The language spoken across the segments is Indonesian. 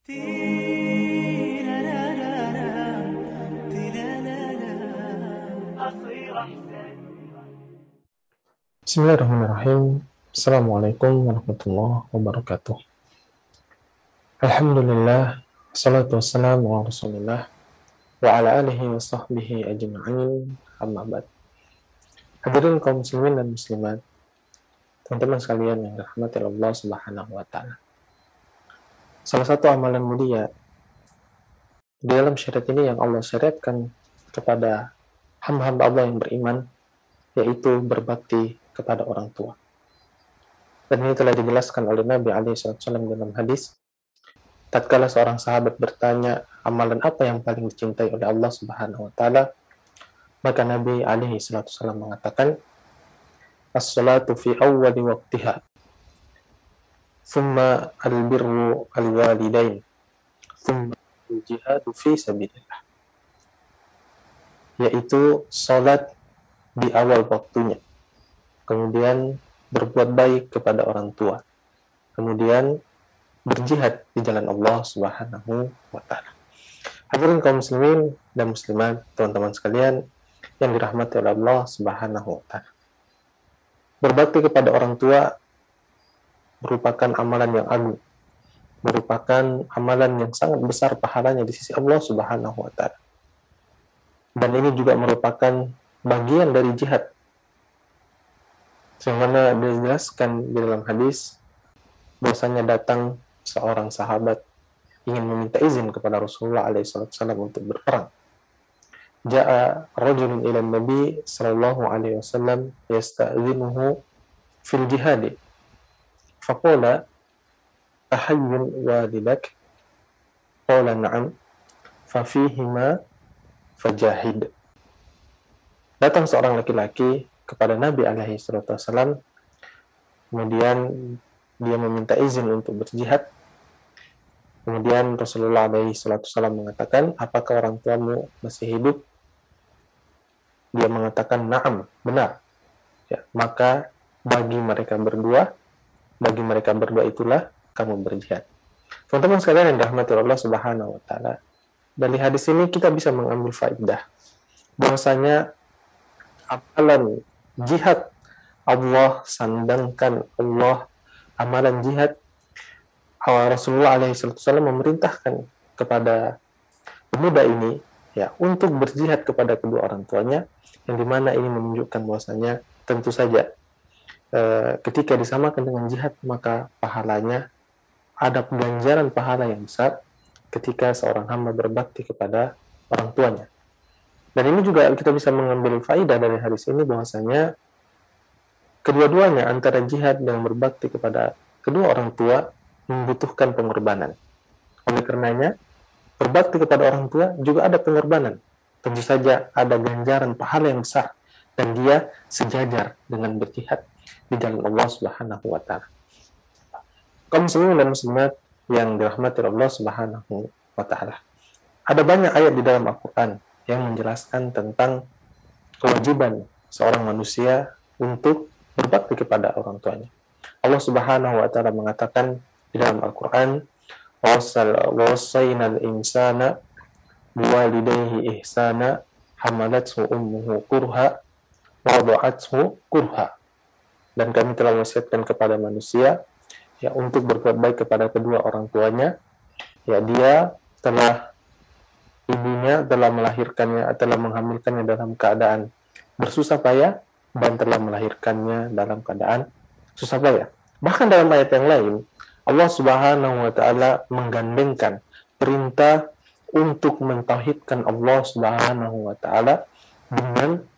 Bismillahirrahmanirrahim. Assalamualaikum warahmatullahi wabarakatuh. Alhamdulillah, salatu wassalamu ala rasulillah, wa ala alihi wa sahbihi ajma'in, amma ba'd. Hadirin kaum muslimin dan muslimat, teman-teman sekalian yang dirahmati Allah subhanahu wa ta'ala. Salah satu amalan mulia di dalam syariat ini yang Allah syariatkan kepada hamba-hamba Allah yang beriman, yaitu berbakti kepada orang tua. Dan ini telah dijelaskan oleh Nabi SAW dalam hadis, tatkala seorang sahabat bertanya, amalan apa yang paling dicintai oleh Allah Subhanahu wa taala? Maka Nabi SAW mengatakan, as-salatu fi awwali waqtiha, thumma al-birru al-walidain, thumma al-jihadu fi sabilillah. Yaitu salat di awal waktunya, kemudian berbuat baik kepada orang tua, kemudian berjihad di jalan Allah Subhanahu wa ta'ala. Hadirin kaum muslimin dan muslimat, teman-teman sekalian yang dirahmati oleh Allah Subhanahu wa ta'ala. Berbakti kepada orang tua merupakan amalan yang agung, merupakan amalan yang sangat besar pahalanya di sisi Allah Subhanahu wa ta'ala. Dan ini juga merupakan bagian dari jihad, yang mana dijelaskan di dalam hadis bahwasanya datang seorang sahabat ingin meminta izin kepada Rasulullah SAW untuk berperang. Ja'a rajulun ila Nabi sallallahu alaihi wasallam yasta'dzinuhu fil jihad. Faqala ahayyun walidak? Qala na'am. Fa fihima fajahid. Datang seorang laki-laki kepada Nabi SAW, kemudian dia meminta izin untuk berjihad. Kemudian Rasulullah SAW mengatakan, apakah orang tuamu masih hidup? Dia mengatakan, na'am, benar. Ya, maka bagi mereka berdua itulah kamu berjihad. Teman-teman sekalian yang dirahmati Allah Subhanahu wa ta'ala, dari hadis ini kita bisa mengambil faedah bahwasanya amalan jihad Allah sandangkan, Allah amalan jihad Rasulullah SAW memerintahkan kepada pemuda ini ya untuk berjihad kepada kedua orang tuanya, yang dimana ini menunjukkan bahwasanya tentu saja ketika disamakan dengan jihad maka pahalanya ada ganjaran pahala yang besar ketika seorang hamba berbakti kepada orang tuanya. Dan ini juga kita bisa mengambil faedah dari hadis ini bahwasanya kedua-duanya antara jihad dan berbakti kepada kedua orang tua membutuhkan pengorbanan. Oleh karenanya, berbakti kepada orang tua juga ada pengorbanan. Tentu saja ada ganjaran pahala yang besar dan dia sejajar dengan berjihad di jalan Allah Subhanahu wa ta'ala. Kaum muslimin dan muslimat yang dirahmati Allah Subhanahu wa ta'ala. Ada banyak ayat di dalam Al-Qur'an yang menjelaskan tentang kewajiban seorang manusia untuk berbakti kepada orang tuanya. Allah Subhanahu wa ta'ala mengatakan di dalam Al-Qur'an, "Wasainal insana biwalidayhi ihsana hamalathu ummuhu kurha wa wada'athu kurha." Dan kami telah wasiatkan kepada manusia ya untuk berbuat baik kepada kedua orang tuanya. Ya, ibunya telah melahirkannya, telah menghamilkannya dalam keadaan bersusah payah dan telah melahirkannya dalam keadaan susah payah. Bahkan dalam ayat yang lain, Allah Subhanahu wa ta'ala menggandengkan perintah untuk mentauhidkan Allah Subhanahu wa ta'ala dengan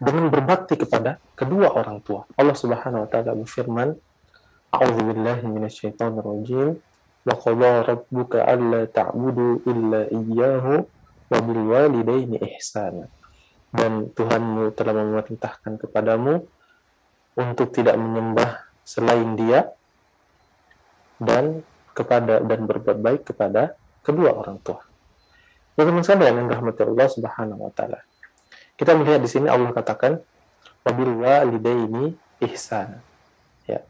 berbakti kepada kedua orang tua. Allah Subhanahu wa ta'ala berfirman, A'udzubillahi minasyaitonir rajim. Wa qadha rabbuka alla ta'budu illa iyyahu wa bil walidaini ihsana. Dan Tuhanmu telah memerintahkan kepadamu untuk tidak menyembah selain Dia dan berbuat baik kepada kedua orang tua. Teman-teman sekalian yang dirahmati Allah Subhanahu wa ta'ala. Kita melihat di sini Allah katakan wa bil walidaini ihsana. Ya.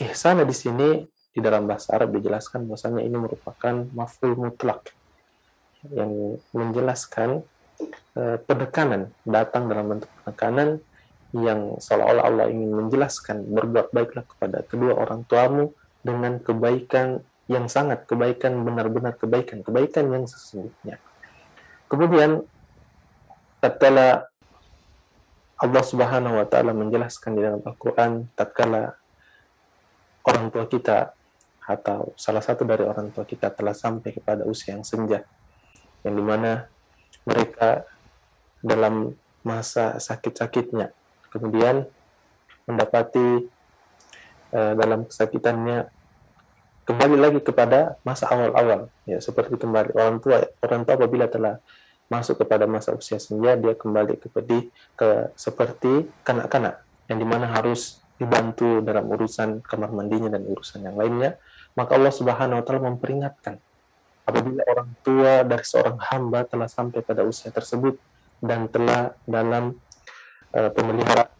Ihsana di sini di dalam bahasa Arab dijelaskan bahwasanya ini merupakan maf'ul mutlak yang menjelaskan penekanan, datang dalam bentuk penekanan yang seolah-olah Allah ingin menjelaskan berbuat baiklah kepada kedua orang tuamu dengan kebaikan yang sangat, kebaikan benar-benar kebaikan yang sesungguhnya. Kemudian tatkala Allah Subhanahu wa taala menjelaskan di dalam Al-Qur'an, tatkala orang tua kita atau salah satu dari orang tua kita telah sampai kepada usia yang senja, yang dimana mereka dalam masa sakit-sakitnya, kemudian mendapati dalam kesakitannya kembali lagi kepada masa awal-awal, ya seperti kembali orang tua apabila telah masuk kepada masa usia senja, dia kembali seperti kanak-kanak yang dimana harus dibantu dalam urusan kamar mandinya dan urusan yang lainnya. Maka Allah Subhanahu wa taala memperingatkan apabila orang tua dari seorang hamba telah sampai pada usia tersebut dan telah dalam pemeliharaan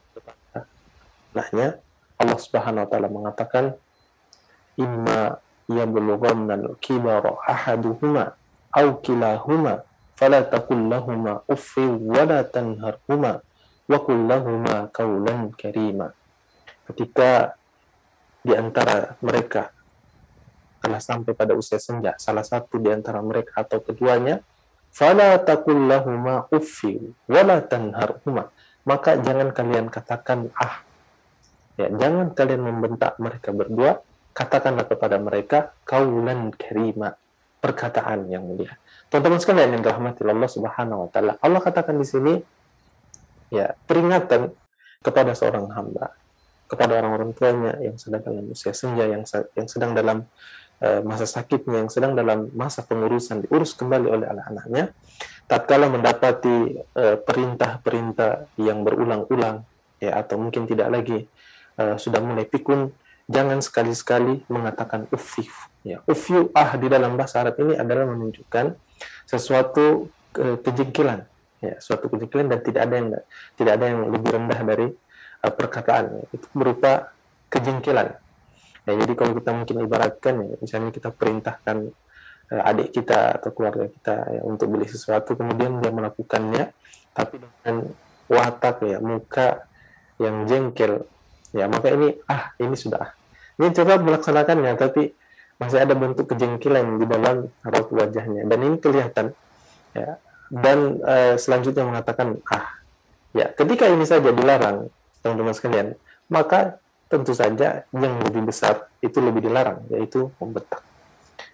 anaknya, Allah Subhanahu wa taala mengatakan, imma yablughanna al-kibara ahaduhuma aw kilahuma fala taqul lahumā uffin wa la tanharhumā wa qul lahumā qawlan karīmā. Ketika di antara mereka telah sampai pada usia senja, salah satu di antara mereka atau keduanya, fala taqul lahumā uffin wa la tanharhumā, maka jangan kalian katakan ya, jangan kalian membentak mereka berdua, katakanlah kepada mereka qawlan karīmā, perkataan yang mulia. Teman-teman sekalian yang dirahmati Allah Subhanahu wa taala, Allah katakan di sini ya peringatan kepada seorang hamba, kepada orang-orang tuanya yang sedang dalam usia senja, yang sedang dalam masa sakitnya, yang sedang dalam masa pengurusan, diurus kembali oleh anak-anaknya, tatkala mendapati perintah-perintah yang berulang-ulang, ya atau mungkin tidak lagi sudah mulai pikun, jangan sekali-sekali mengatakan uffif. Ya, ufyu di dalam bahasa Arab ini adalah menunjukkan sesuatu kejengkelan, ya, suatu kejengkelan, dan tidak ada yang lebih rendah dari perkataan. Itu berupa kejengkelan. Ya, jadi kalau kita mungkin ibaratkan, ya, misalnya kita perintahkan adik kita atau keluarga kita ya, untuk beli sesuatu, kemudian dia melakukannya, tapi dengan watak, ya, muka yang jengkel, ya, maka ini sudah ini coba melaksanakannya, tapi masih ada bentuk kejengkelan di dalam raut wajahnya, dan ini kelihatan, ya. Dan selanjutnya mengatakan ya, ketika ini saja dilarang, teman-teman sekalian, maka tentu saja yang lebih besar itu lebih dilarang, yaitu membentak.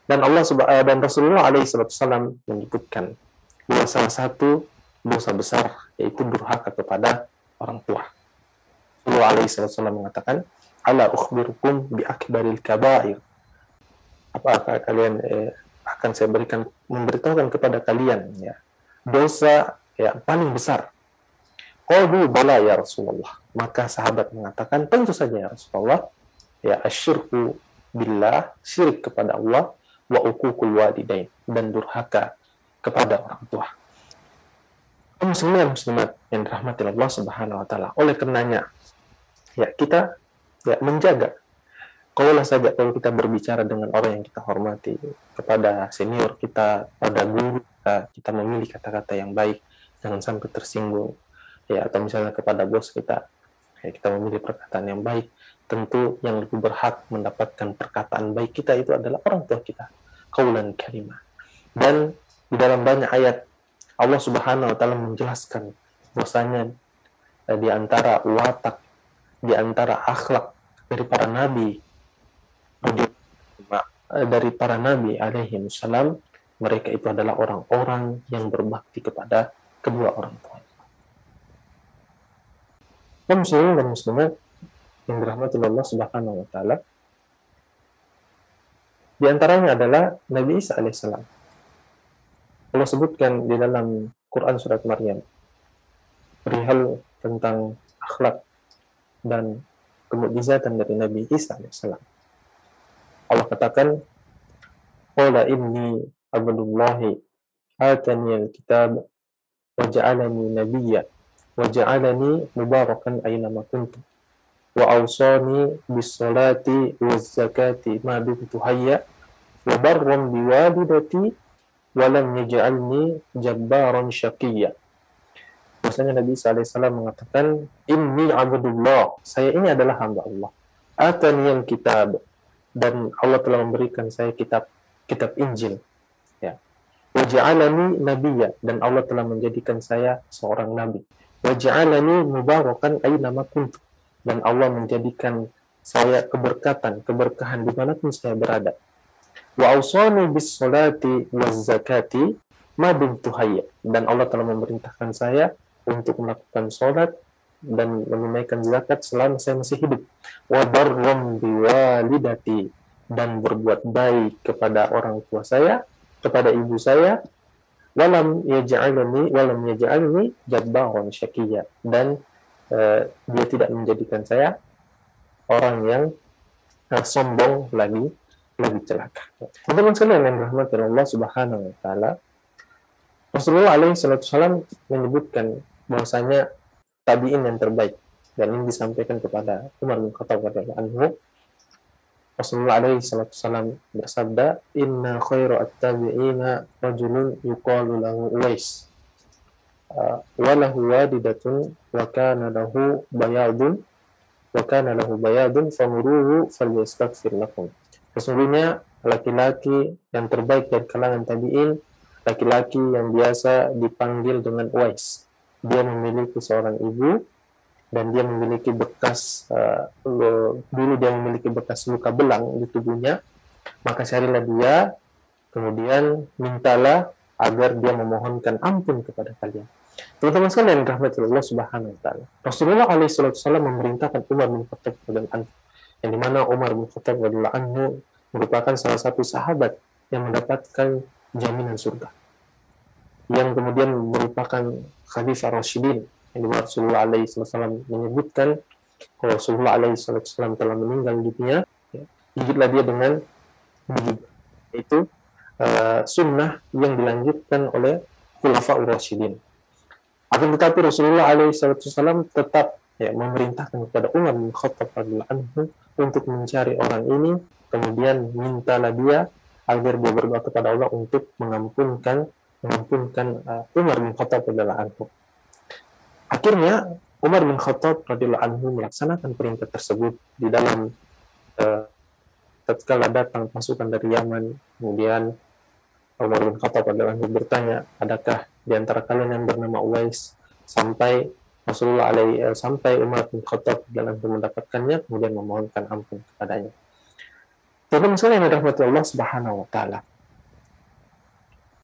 Dan dan Rasulullah SAW menyebutkan bahwa salah satu dosa besar yaitu durhaka kepada orang tua. Rasulullah SAW mengatakan, ala ukhbirukum bi akbaril kabair, apakah kalian akan saya memberitahukan kepada kalian, ya, dosa yang paling besar. Qalu bala ya Rasulullah, maka sahabat mengatakan, tentu saja ya Rasulullah, ya, asyirku billah, syirik kepada Allah, wa uququl walidain, dan durhaka kepada orang tua. Muslimin muslimat yang dirahmati Allah Subhanahu wa taala, oleh karenanya ya kita menjaga, kalau kita berbicara dengan orang yang kita hormati, kepada senior kita, pada guru kita memilih kata-kata yang baik, jangan sampai tersinggung, ya, atau misalnya kepada bos kita, ya, kita memilih perkataan yang baik. Tentu yang lebih berhak mendapatkan perkataan baik kita itu adalah orang tua kita, qaulan karimah. Dan di dalam banyak ayat Allah Subhanahu wa taala menjelaskan bahwasanya di antara watak, di antara akhlak dari para nabi alaihi salam, mereka itu adalah orang-orang yang berbakti kepada kedua orang tua. Muslimin dan muslimat yang dirahmati Allah Subhanahu wa taala, di antaranya adalah Nabi Isa alaihissalam. Allah sebutkan di dalam Quran surat Maryam perihal tentang akhlak dan kemukjizatan dari Nabi Isa alaihissalam. Allah katakan, qala inni abdullahi atani alkitab wa ja'alani nabiyya wa ja'alani mubarakan aina ma kuntu wa awsani bis salati waz zakati ma dumtu hayya wa barran bi walidati wa lam yaj'alni jabbaran syaqiyya. Bahwasanya Nabi SAW mengatakan, inni abdullah, saya ini adalah hamba Allah. Ataniyal kitab, dan Allah telah memberikan saya kitab Injil. Ya. Waja'alani nabiyya, dan Allah telah menjadikan saya seorang nabi. Waja'alani mubarakan aynama kuntu, dan Allah menjadikan saya keberkahan dimanapun saya berada. Wa awsani bis salati waz zakati ma dumtu hayya, dan Allah telah memerintahkan saya untuk melakukan sholat dan menunaikan zakat selama saya masih hidup. Wa barram biwalidati, dan berbuat baik kepada orang tua saya, kepada ibu saya. Walam yaj'alni jabbaran syaqiyya, dan dia tidak menjadikan saya orang yang sombong lagi celaka. Teman-teman sekalian yang dirahmati Allah Subhanahu wa taala, Rasulullah alaihi wasallam menyebutkan bahwasanya tabi'in yang terbaik, dan ini disampaikan kepada Umar bin Khattab radhiyallahu anhu. Rasulullah alaihi wasallam bersabda, inna khairu at-tabi'ina rajulun yuqalu lahu Uwais wa lahu wadidatun wa kana lahu bayadun famuruhu falyastaghfir lakum. Sesungguhnya laki-laki yang terbaik dari kalangan tabi'in, laki-laki yang biasa dipanggil dengan Uwais. Dia memiliki seorang ibu, dan dia memiliki bekas dulu dia memiliki bekas luka belang di tubuhnya. Maka carilah dia, kemudian mintalah agar dia memohonkan ampun kepada kalian. Teman-teman sekalian rahmati Allah Subhanahu wa taala, Rasulullah alaihi wasallam memerintahkan Umar bin Khattab radhiyallahu anhu, yang dimana Umar bin Khattab radhiyallahu anhu merupakan salah satu sahabat yang mendapatkan jaminan surga, yang kemudian merupakan Khalifah Rasyidin, yang dimana Rasulullah alaihi wasallam menyebutkan kalau Rasulullah alaihi wasallam telah meninggal dunia, gigitlah dia dengan gigi. Itu sunnah yang dilanjutkan oleh Khulafaur Rasyidin. Akan tetapi Rasulullah alaihi wasallam tetap memerintahkan kepada Umar bin Khattab radhiyallahu anhu untuk mencari orang ini, kemudian mintalah dia agar dia berdoa kepada Allah untuk mengampunkan Umar bin Khattab radhiyallahu anhu. Akhirnya Umar bin Khattab radhiyallahu anhu melaksanakan perintah tersebut di dalam tatkala datang pasukan dari Yaman. Kemudian Umar bin Khattab radhiyallahu anhu bertanya, adakah di antara kalian yang bernama Uwais? Sampai Umar bin Khattab radhiyallahu anhu mendapatkannya, kemudian memohonkan ampun kepadanya. Teman-teman sekalian yang dirahmati Allah Subhanahu wa taala,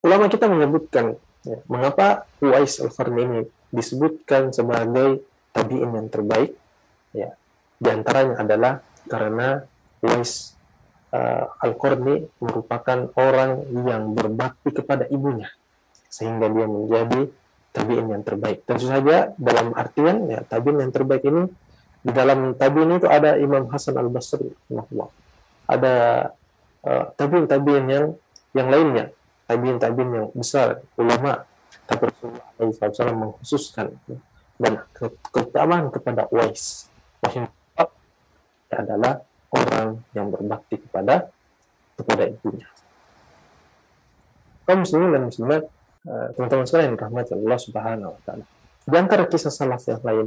ulama kita menyebutkan mengapa Uwais al-Qarni ini disebutkan sebagai tabi'in yang terbaik. Di antaranya adalah karena Uwais al-Qarni merupakan orang yang berbakti kepada ibunya, sehingga dia menjadi tabi'in yang terbaik. Tentu saja dalam artian tabi'in yang terbaik ini, di dalam tabi'in itu ada Imam Hasan al-Basri, ada tabi'in yang lainnya, tabi'in yang besar, ulama. Tapi Rasulullah SAW mengkhususkan dan keutamaan kepada Uwais adalah orang yang berbakti kepada ibunya. Kaum muslimin dan muslimat, teman-teman sekalian rahmat Allah Subhanahu wa taala. Di antara kisah salaf yang lain,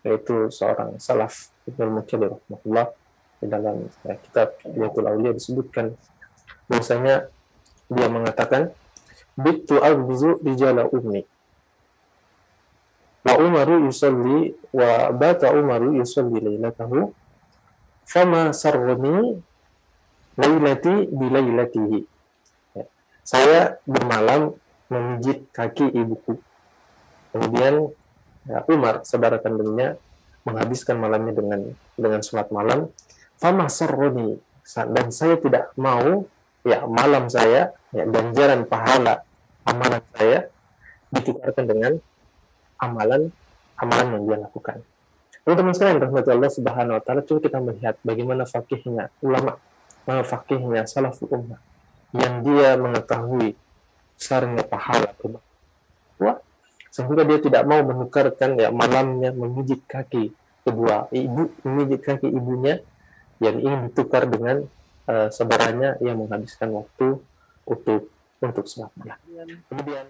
yaitu seorang salaf Ibnu Muqaddam rahmatullah, di dalam kitab Hilatul Auliya disebutkan bahwasanya dia mengatakan, bittu abzu rijala ummi wa Umaru yusalli wa bata Umaru yusalli lailatahu fama sarrani lailati bilailatihi. Saya bermalam memijit kaki ibuku, kemudian Umar, saudara kandungnya, menghabiskan malamnya dengan sholat malam. Fama sarrani, dan saya tidak mau malam saya, ganjaran pahala amalan saya ditukarkan dengan amalan yang dia lakukan. Teman-teman sekalian rahmati Allah Subhanahu wa taala, coba kita melihat bagaimana fakihnya ulama, fakihnya salaful ummah, yang dia mengetahui besarnya pahala sehingga dia tidak mau menukarkan malamnya memijit kaki kedua ibu, memijit kaki ibunya yang ingin ditukar dengan saudaranya yang menghabiskan waktu untuk sholat. Kemudian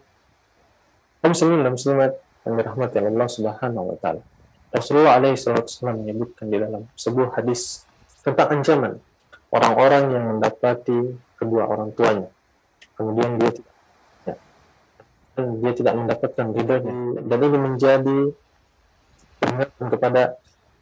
kaum muslimin dan muslimat yang dirahmati Allah Subhanahu wa taala. Rasulullah alaihi wasallam menyebutkan di dalam sebuah hadis tentang ancaman orang-orang yang mendapati kedua orang tuanya. Kemudian dia tidak mendapatkan ridhonya. Dan ini menjadi peringatan kepada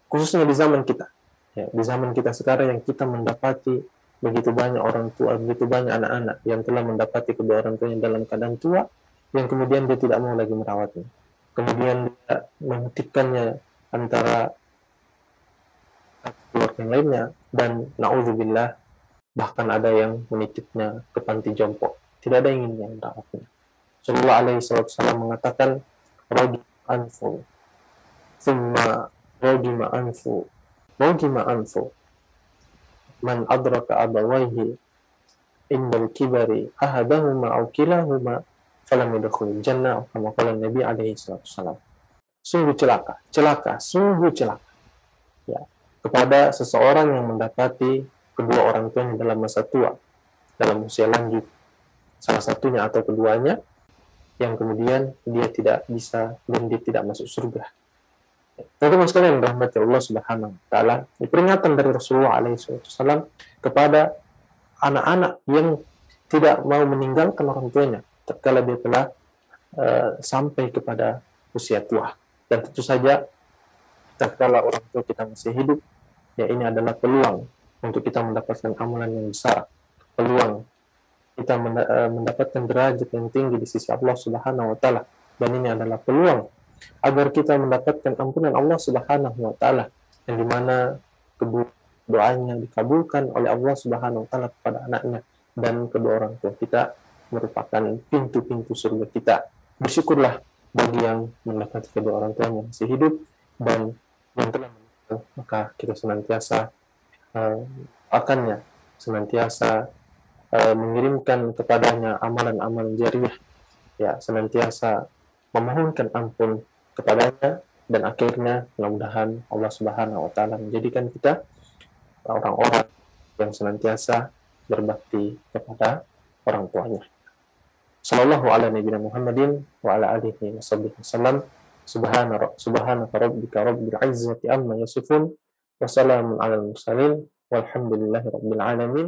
khususnya di zaman kita. Ya, di zaman kita sekarang yang kita mendapati begitu banyak orang tua, begitu banyak anak-anak yang telah mendapati kedua orang tuanya dalam keadaan tua, yang kemudian dia tidak mau lagi merawatnya. Kemudian dia menitipkannya antara keluarga yang lainnya, dan na'udzubillah, bahkan ada yang menitipnya ke panti jompo. Tidak ada yang ingin yang merawatnya. Rasulullah alaihi wasallam mengatakan, ragi anfu, thumma ragima anfu, ragima anfu, man adraka abawaihi indal kibari ahadahuma aw kilahuma falam yadkhulul jannah, kama qala Nabi alaihi wasallam. Sungguh celaka, sungguh celaka. Ya, kepada seseorang yang mendapati kedua orang tuanya dalam masa tua, dalam usia lanjut, salah satunya atau keduanya, yang kemudian dia tidak bisa dan dia tidak masuk surga. Teman-teman sekalian rahmati Allah Subhanahu wa taala, peringatan dari Rasulullah alaihi wasallam kepada anak-anak yang tidak mau meninggalkan orang tuanya tatkala dia telah sampai kepada usia tua. Dan tentu saja tatkala orang tua kita masih hidup, ya ini adalah peluang untuk kita mendapatkan amalan yang besar, peluang kita mendapatkan derajat yang tinggi di sisi Allah Subhanahu wa taala, dan ini adalah peluang agar kita mendapatkan ampunan Allah Subhanahu wa taala, yang dimana doanya dikabulkan oleh Allah Subhanahu wa taala kepada anaknya, dan kedua orang tua kita merupakan pintu-pintu surga kita. Bersyukurlah bagi yang mendapati kedua orang tua yang masih hidup dan yang telah meninggal, maka kita senantiasa akannya senantiasa mengirimkan kepadanya amalan-amalan jariah, ya, senantiasa memohonkan ampun kepadanya, dan akhirnya mudah-mudahan Allah Subhanahu wa taala menjadikan kita orang-orang yang senantiasa berbakti kepada orang tuanya. Sallallahu ala nabiyina Muhammadin wa ala alihi wasallam. Subhanaka rabbika rabbil izzati amma yasifun wa salamun alal mursalin walhamdulillahi rabbil alamin.